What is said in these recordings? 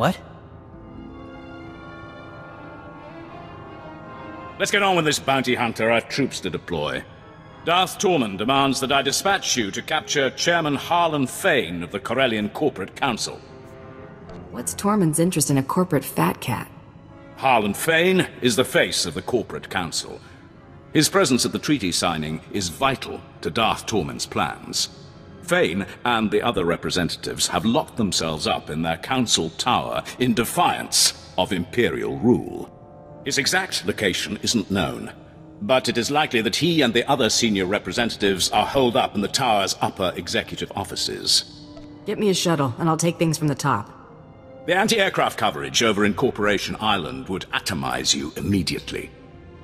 What? Let's get on with this, bounty hunter. I've troops to deploy. Darth Tormen demands that I dispatch you to capture Chairman Harlan Fane of the Corellian Corporate Council. What's Tormen's interest in a corporate fat cat? Harlan Fane is the face of the Corporate Council. His presence at the treaty signing is vital to Darth Tormen's plans. Fane and the other representatives have locked themselves up in their council tower in defiance of Imperial rule. His exact location isn't known, but it is likely that he and the other senior representatives are holed up in the tower's upper executive offices. Get me a shuttle, and I'll take things from the top. The anti-aircraft coverage over in Corporation Island would atomize you immediately.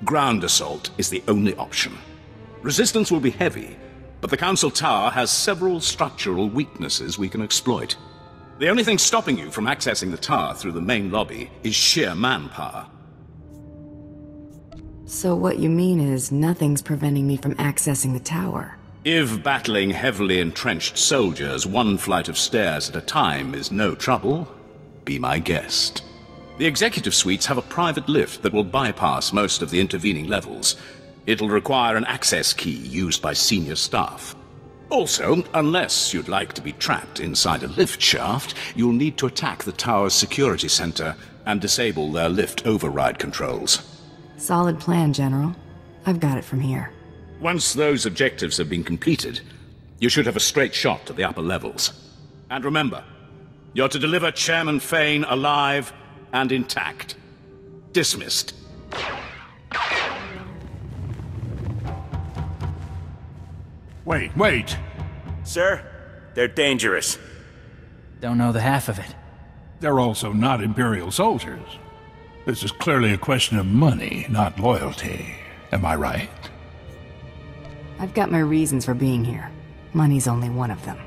Ground assault is the only option. Resistance will be heavy, but the Council Tower has several structural weaknesses we can exploit. The only thing stopping you from accessing the tower through the main lobby is sheer manpower. So what you mean is nothing's preventing me from accessing the tower? If battling heavily entrenched soldiers one flight of stairs at a time is no trouble, be my guest. The executive suites have a private lift that will bypass most of the intervening levels. It'll require an access key used by senior staff. Also, unless you'd like to be trapped inside a lift shaft, you'll need to attack the tower's security center and disable their lift override controls. Solid plan, General. I've got it from here. Once those objectives have been completed, you should have a straight shot to the upper levels. And remember, you're to deliver Chairman Fane alive and intact. Dismissed. Wait. Sir, they're dangerous. Don't know the half of it. They're also not Imperial soldiers. This is clearly a question of money, not loyalty. Am I right? I've got my reasons for being here. Money's only one of them.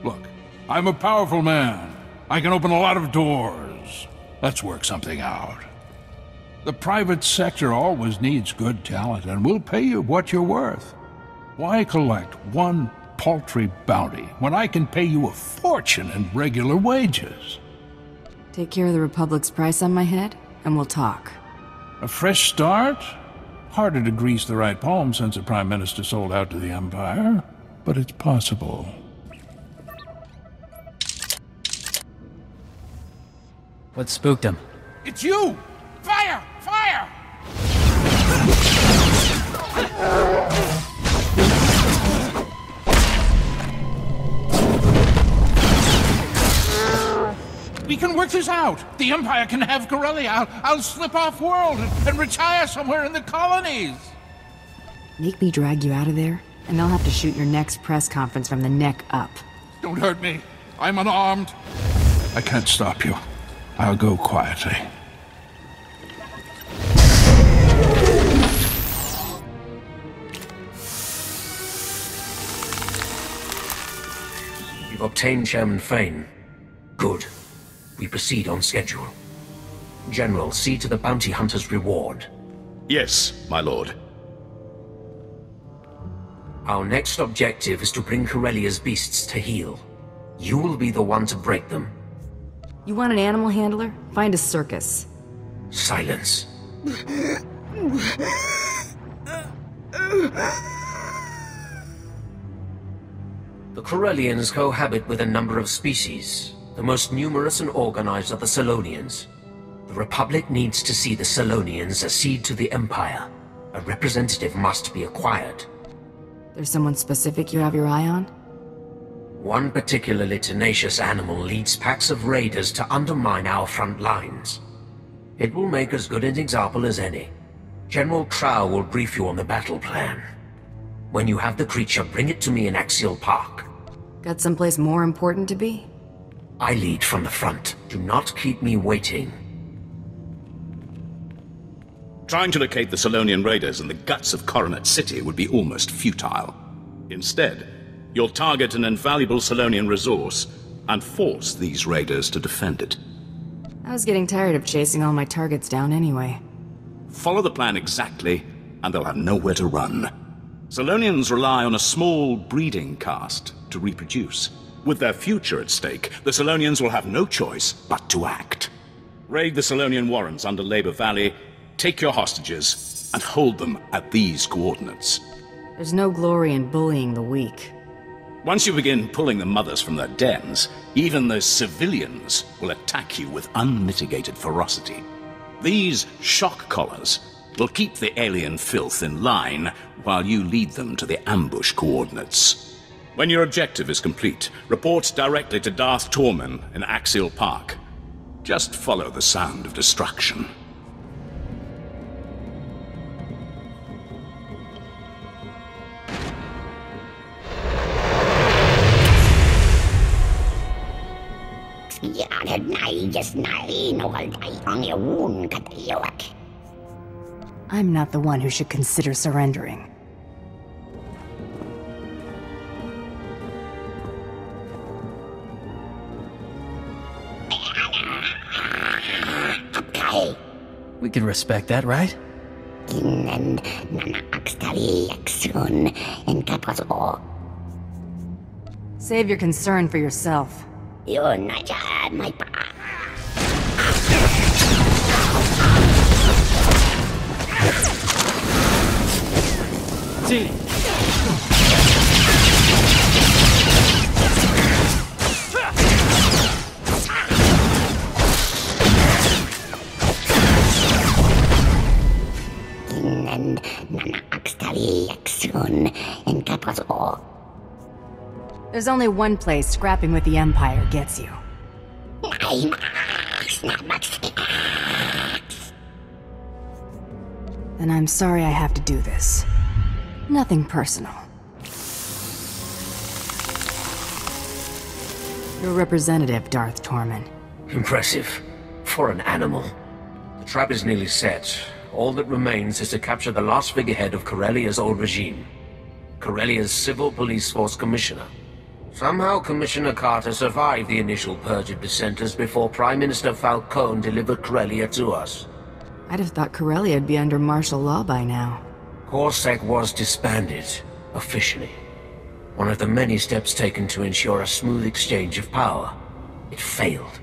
Look, I'm a powerful man. I can open a lot of doors. Let's work something out. The private sector always needs good talent, and we'll pay you what you're worth. Why collect one paltry bounty when I can pay you a fortune in regular wages? Take care of the Republic's price on my head, and we'll talk. A fresh start? Harder to grease the right palm since the Prime Minister sold out to the Empire, but it's possible. What spooked him? It's you! Fire! Fire! We can work this out. The Empire can have Corellia. I'll slip off world and retire somewhere in the colonies. Make me drag you out of there, and I'll have to shoot your next press conference from the neck up. Don't hurt me. I'm unarmed. I can't stop you. I'll go quietly. You've obtained Chairman Fane. Good. We proceed on schedule. General, see to the bounty hunter's reward. Yes, my lord. Our next objective is to bring Corellia's beasts to heel. You will be the one to break them. You want an animal handler? Find a circus. Silence. The Corellians cohabit with a number of species. The most numerous and organized are the Selonians. The Republic needs to see the Selonians accede to the Empire. A representative must be acquired. There's someone specific you have your eye on? One particularly tenacious animal leads packs of raiders to undermine our front lines. It will make as good an example as any. General Trow will brief you on the battle plan. When you have the creature, bring it to me in Axial Park. Got someplace more important to be? I lead from the front. Do not keep me waiting. Trying to locate the Selonian raiders in the guts of Coronet City would be almost futile. Instead, you'll target an invaluable Selonian resource and force these raiders to defend it. I was getting tired of chasing all my targets down anyway. Follow the plan exactly, and they'll have nowhere to run. Selonians rely on a small breeding caste to reproduce. With their future at stake, the Solonians will have no choice but to act. Raid the Solonian warrens under Labor Valley, take your hostages, and hold them at these coordinates. There's no glory in bullying the weak. Once you begin pulling the mothers from their dens, even the civilians will attack you with unmitigated ferocity. These shock collars will keep the alien filth in line while you lead them to the ambush coordinates. When your objective is complete, report directly to Darth Tormen in Axial Park. Just follow the sound of destruction. I'm not the one who should consider surrendering. We can respect that, right? Save your concern for yourself. See. There's only one place scrapping with the Empire gets you. And I'm sorry I have to do this. Nothing personal. Your representative, Darth Tormen. Impressive. For an animal. The trap is nearly set. All that remains is to capture the last figurehead of Corellia's old regime. Corellia's Civil Police Force Commissioner. Somehow Commissioner Carter survived the initial purge of dissenters before Prime Minister Falcone delivered Corellia to us. I'd have thought Corellia'd be under martial law by now. CorSec was disbanded, officially. One of the many steps taken to ensure a smooth exchange of power. It failed.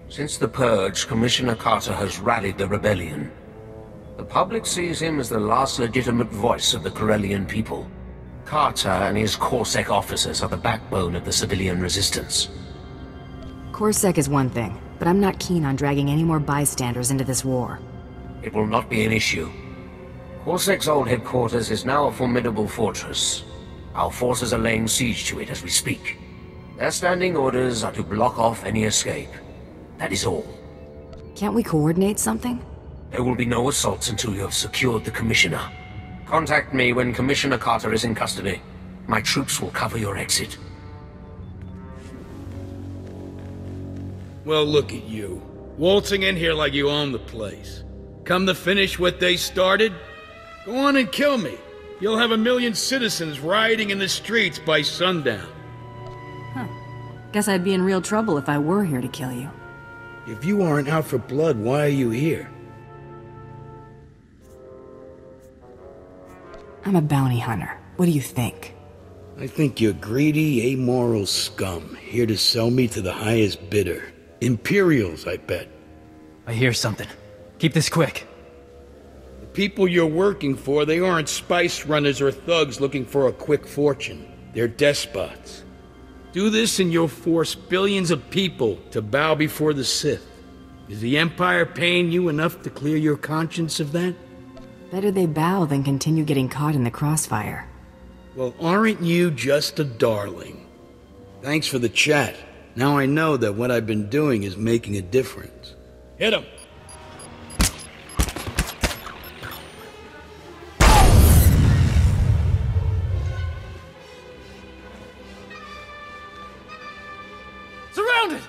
Since the purge, Commissioner Carter has rallied the rebellion. The public sees him as the last legitimate voice of the Corellian people. Carter and his CorSec officers are the backbone of the civilian resistance. CorSec is one thing, but I'm not keen on dragging any more bystanders into this war. It will not be an issue. CorSec's old headquarters is now a formidable fortress. Our forces are laying siege to it as we speak. Their standing orders are to block off any escape. That is all. Can't we coordinate something? There will be no assaults until you have secured the Commissioner. Contact me when Commissioner Carter is in custody. My troops will cover your exit. Well, look at you. Waltzing in here like you own the place. Come to finish what they started? Go on and kill me. You'll have 1 million citizens rioting in the streets by sundown. Huh. Guess I'd be in real trouble if I were here to kill you. If you aren't out for blood, why are you here? I'm a bounty hunter. What do you think? I think you're greedy, amoral scum, here to sell me to the highest bidder. Imperials, I bet. I hear something. Keep this quick. The people you're working for, they aren't spice runners or thugs looking for a quick fortune. They're despots. Do this and you'll force billions of people to bow before the Sith. Is the Empire paying you enough to clear your conscience of that? Better they bow than continue getting caught in the crossfire. Well, aren't you just a darling? Thanks for the chat. Now I know that what I've been doing is making a difference. Hit him! Surrounded!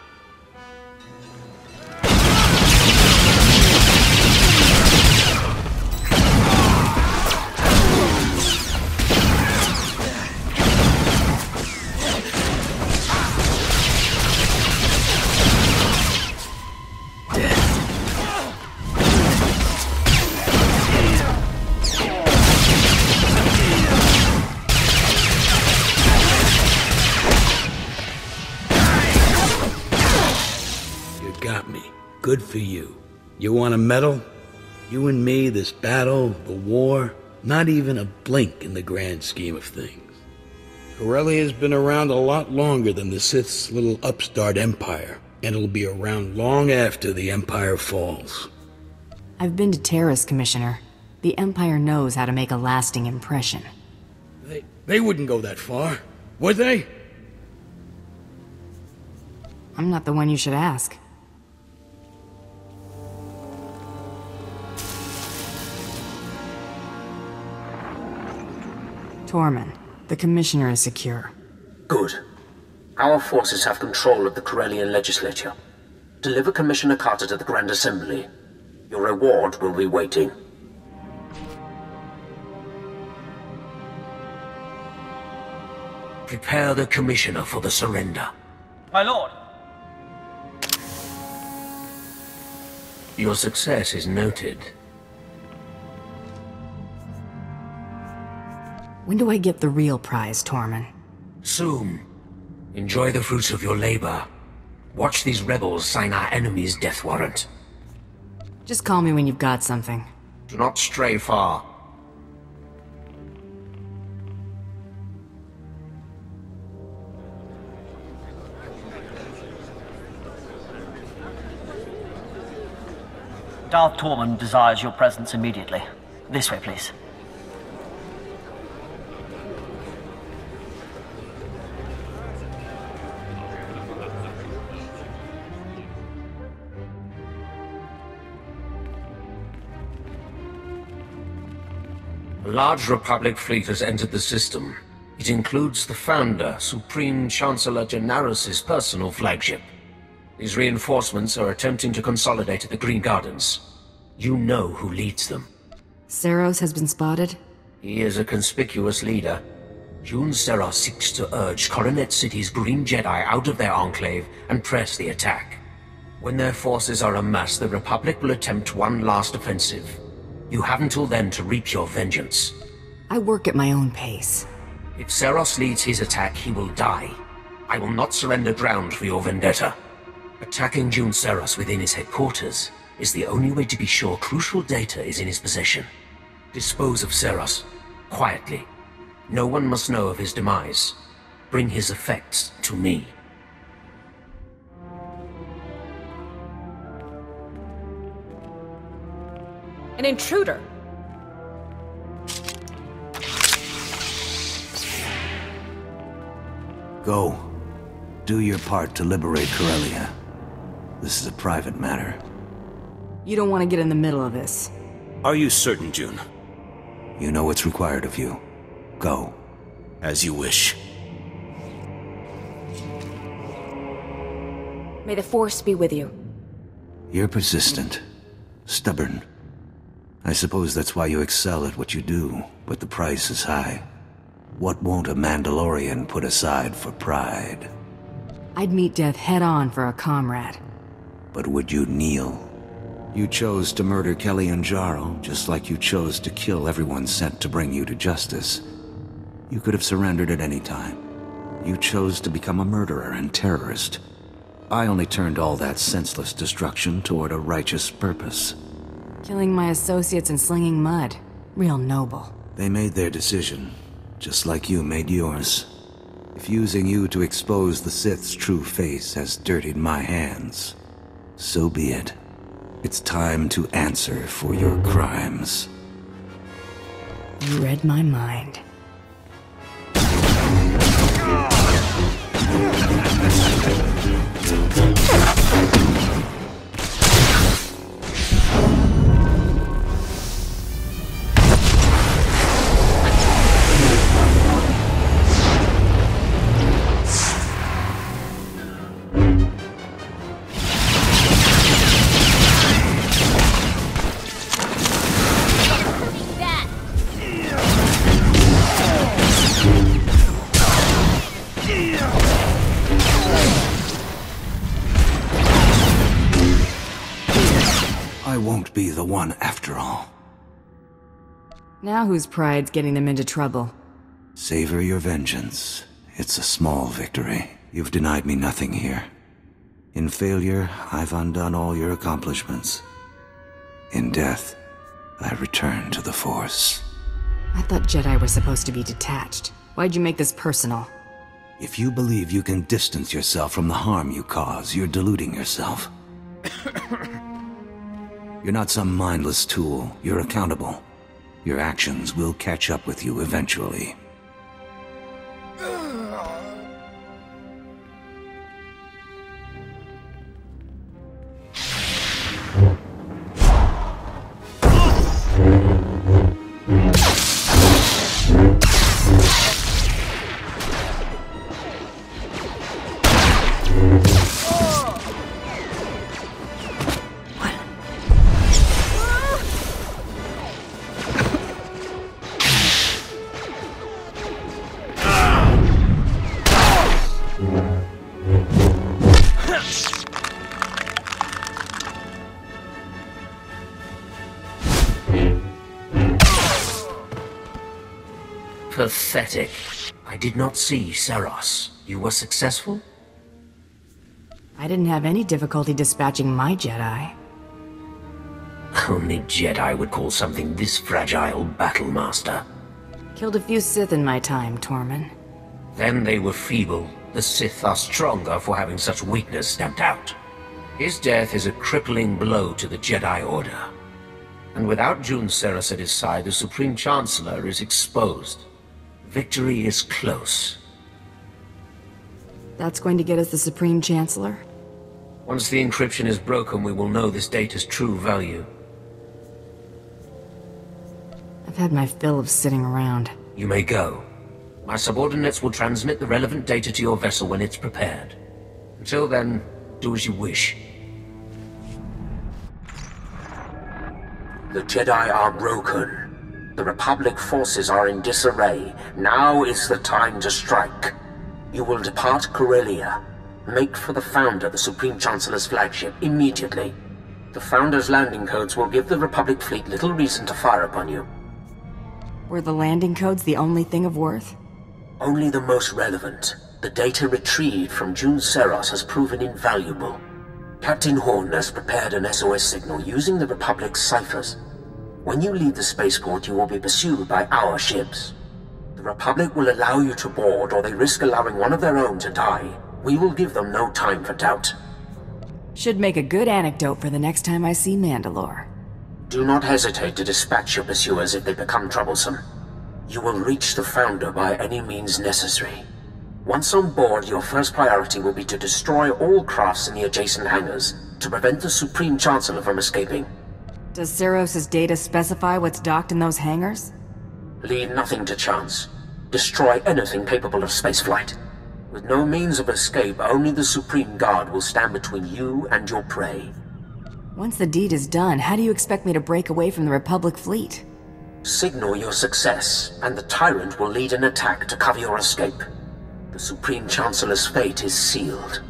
good for you. You want a medal? You and me, this battle, the war, not even a blink in the grand scheme of things. Corellia has been around a lot longer than the Sith's little upstart empire, and it'll be around long after the empire falls. I've been to Terrace, Commissioner. The Empire knows how to make a lasting impression. They wouldn't go that far, would they? I'm not the one you should ask. Tormen, the Commissioner is secure. Good. Our forces have control of the Corellian legislature. Deliver Commissioner Carter to the Grand Assembly. Your reward will be waiting. Prepare the Commissioner for the surrender. My lord! Your success is noted. When do I get the real prize, Tormen? Soon. Enjoy the fruits of your labor. Watch these rebels sign our enemy's death warrant. Just call me when you've got something. Do not stray far. Darth Tormen desires your presence immediately. This way, please. A large Republic fleet has entered the system. It includes the Founder, Supreme Chancellor Jyn personal flagship. These reinforcements are attempting to consolidate at the Green Gardens. You know who leads them. Seros has been spotted? He is a conspicuous leader. Jun Seros seeks to urge Coronet City's Green Jedi out of their enclave and press the attack. When their forces are amassed, the Republic will attempt one last offensive. You have until then to reap your vengeance. I work at my own pace. If Seros leads his attack, he will die. I will not surrender ground for your vendetta. Attacking Jun Seros within his headquarters is the only way to be sure crucial data is in his possession. Dispose of Seros, quietly. No one must know of his demise. Bring his effects to me. An intruder! Go. Do your part to liberate Corellia. This is a private matter. You don't want to get in the middle of this. Are you certain, Jun? You know what's required of you. Go. As you wish. May the Force be with you. You're persistent. Stubborn. I suppose that's why you excel at what you do, but the price is high. What won't a Mandalorian put aside for pride? I'd meet death head-on for a comrade. But would you kneel? You chose to murder Kelly and Jarl, just like you chose to kill everyone sent to bring you to justice. You could have surrendered at any time. You chose to become a murderer and terrorist. I only turned all that senseless destruction toward a righteous purpose. Killing my associates and slinging mud. Real noble. They made their decision, just like you made yours. If using you to expose the Sith's true face has dirtied my hands, so be it. It's time to answer for your crimes. You read my mind. I won't be the one after all. Now whose pride's getting them into trouble? Savor your vengeance. It's a small victory. You've denied me nothing here. In failure, I've undone all your accomplishments. In death, I return to the Force. I thought Jedi were supposed to be detached. Why'd you make this personal? If you believe you can distance yourself from the harm you cause, you're deluding yourself. You're not some mindless tool. You're accountable. Your actions will catch up with you eventually. Pathetic. I did not see Seros. You were successful? I didn't have any difficulty dispatching my Jedi. Only Jedi would call something this fragile Battlemaster. Killed a few Sith in my time, Tormen. Then they were feeble. The Sith are stronger for having such weakness stamped out. His death is a crippling blow to the Jedi Order. And without Jun Seros at his side, the Supreme Chancellor is exposed. Victory is close. That's going to get us the Supreme Chancellor? Once the encryption is broken, we will know this data's true value. I've had my fill of sitting around. You may go. My subordinates will transmit the relevant data to your vessel when it's prepared. Until then, do as you wish. The Jedi are broken. The Republic forces are in disarray. Now is the time to strike. You will depart Corellia. Make for the Founder, the Supreme Chancellor's flagship, immediately. The Founder's landing codes will give the Republic fleet little reason to fire upon you. Were the landing codes the only thing of worth? Only the most relevant. The data retrieved from Jun Seros has proven invaluable. Captain Horn has prepared an SOS signal using the Republic's ciphers. When you leave the spaceport, you will be pursued by our ships. The Republic will allow you to board, or they risk allowing one of their own to die. We will give them no time for doubt. Should make a good anecdote for the next time I see Mandalore. Do not hesitate to dispatch your pursuers if they become troublesome. You will reach the Founder by any means necessary. Once on board, your first priority will be to destroy all crafts in the adjacent hangars, to prevent the Supreme Chancellor from escaping. Does Seros' data specify what's docked in those hangars? Leave nothing to chance. Destroy anything capable of spaceflight. With no means of escape, only the Supreme Guard will stand between you and your prey. Once the deed is done, how do you expect me to break away from the Republic fleet? Signal your success, and the Tyrant will lead an attack to cover your escape. The Supreme Chancellor's fate is sealed.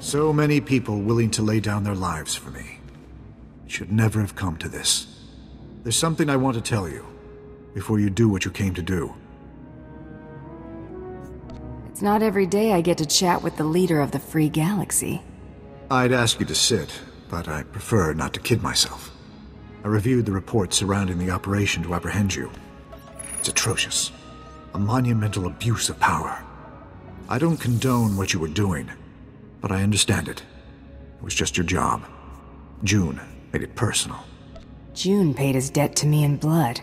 So many people willing to lay down their lives for me. It should never have come to this. There's something I want to tell you. before you do what you came to do. It's not every day I get to chat with the leader of the Free Galaxy. I'd ask you to sit, but I prefer not to kid myself. I reviewed the reports surrounding the operation to apprehend you. It's atrocious. A monumental abuse of power. I don't condone what you were doing, but I understand it. It was just your job. Jun made it personal. Jun paid his debt to me in blood.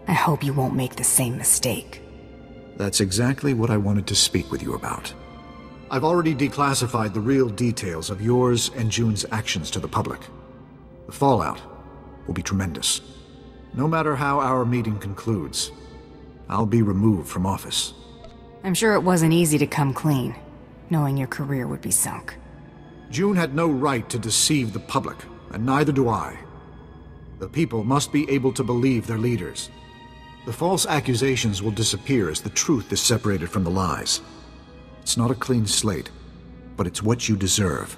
I hope you won't make the same mistake. That's exactly what I wanted to speak with you about. I've already declassified the real details of yours and Jun's actions to the public. The fallout will be tremendous. No matter how our meeting concludes, I'll be removed from office. I'm sure it wasn't easy to come clean, knowing your career would be sunk. Jun had no right to deceive the public, and neither do I. The people must be able to believe their leaders. The false accusations will disappear as the truth is separated from the lies. It's not a clean slate, but it's what you deserve.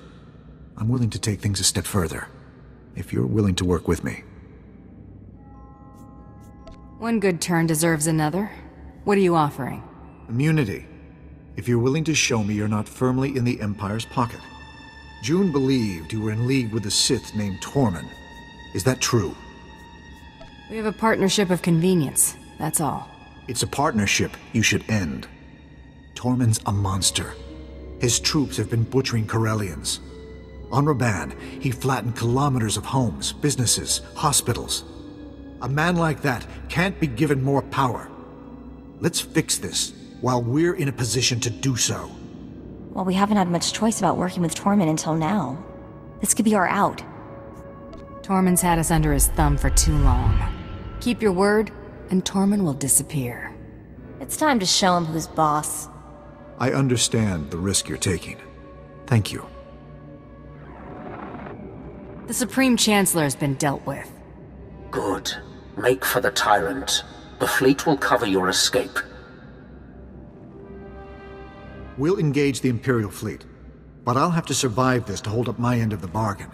I'm willing to take things a step further, if you're willing to work with me. One good turn deserves another. What are you offering? Immunity. If you're willing to show me you're not firmly in the Empire's pocket. Jun believed you were in league with a Sith named Tormen. Is that true? We have a partnership of convenience, that's all. It's a partnership you should end. Tormen's a monster. His troops have been butchering Corellians. On Raban, he flattened kilometers of homes, businesses, hospitals. A man like that can't be given more power. Let's fix this while we're in a position to do so. Well, we haven't had much choice about working with Tormen until now. This could be our out. Tormen's had us under his thumb for too long. Keep your word, and Tormen will disappear. It's time to show him who's boss. I understand the risk you're taking. Thank you. The Supreme Chancellor has been dealt with. Good. Make for the Tyrant. The fleet will cover your escape. We'll engage the Imperial fleet, but I'll have to survive this to hold up my end of the bargain.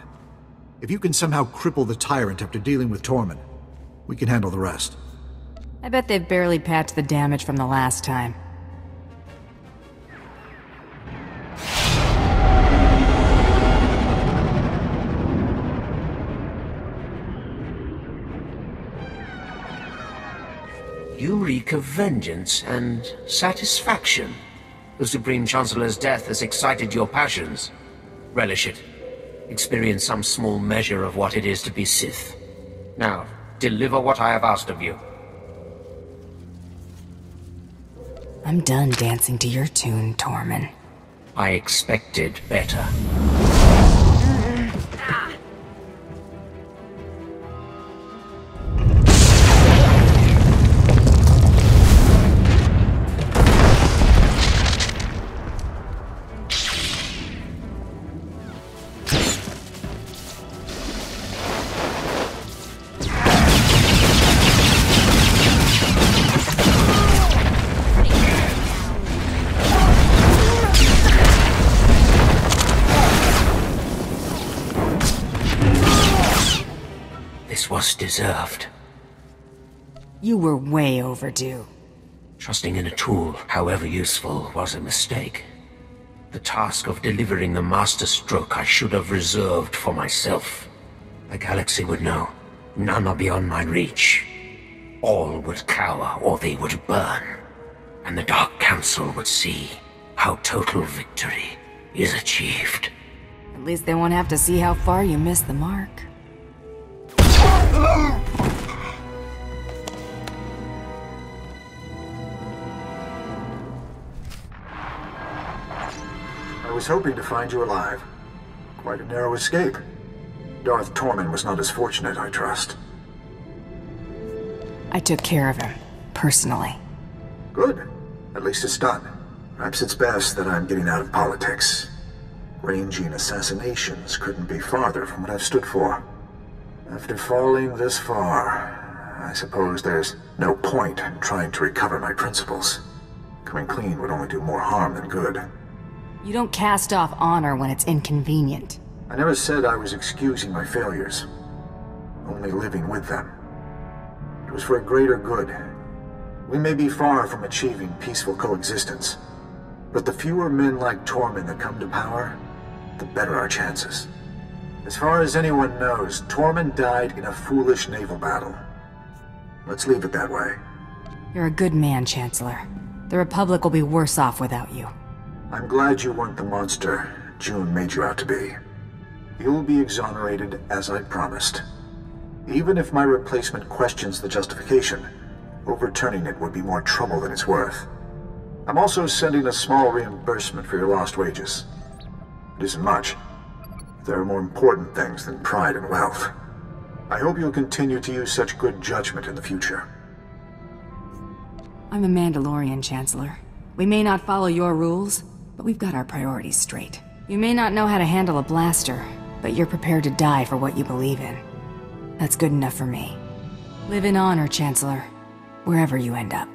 If you can somehow cripple the Tyrant after dealing with Tormen, we can handle the rest. I bet they've barely patched the damage from the last time. You reek of vengeance and satisfaction. The Supreme Chancellor's death has excited your passions. Relish it. Experience some small measure of what it is to be Sith. Now, deliver what I have asked of you. I'm done dancing to your tune, Tormen. I expected better. Was deserved. You were way overdue. Trusting in a tool, however useful, was a mistake. The task of delivering the Master Stroke I should have reserved for myself. The galaxy would know. None are beyond my reach. All would cower or they would burn. And the Dark Council would see how total victory is achieved. At least they won't have to see how far you missed the mark. I was hoping to find you alive. Quite a narrow escape. Darth Tormen was not as fortunate, I trust. I took care of him, personally. Good. At least it's done. Perhaps it's best that I'm getting out of politics. Ranging assassinations couldn't be farther from what I've stood for. After falling this far, I suppose there's no point in trying to recover my principles. Coming clean would only do more harm than good. You don't cast off honor when it's inconvenient. I never said I was excusing my failures. Only living with them. It was for a greater good. We may be far from achieving peaceful coexistence, but the fewer men like Tormen that come to power, the better our chances. As far as anyone knows, Tormen died in a foolish naval battle. Let's leave it that way. You're a good man, Chancellor. The Republic will be worse off without you. I'm glad you weren't the monster Jun made you out to be. You'll be exonerated as I promised. Even if my replacement questions the justification, overturning it would be more trouble than it's worth. I'm also sending a small reimbursement for your lost wages. It isn't much. There are more important things than pride and wealth. I hope you'll continue to use such good judgment in the future. I'm a Mandalorian, Chancellor. We may not follow your rules, but we've got our priorities straight. You may not know how to handle a blaster, but you're prepared to die for what you believe in. That's good enough for me. Live in honor, Chancellor, wherever you end up.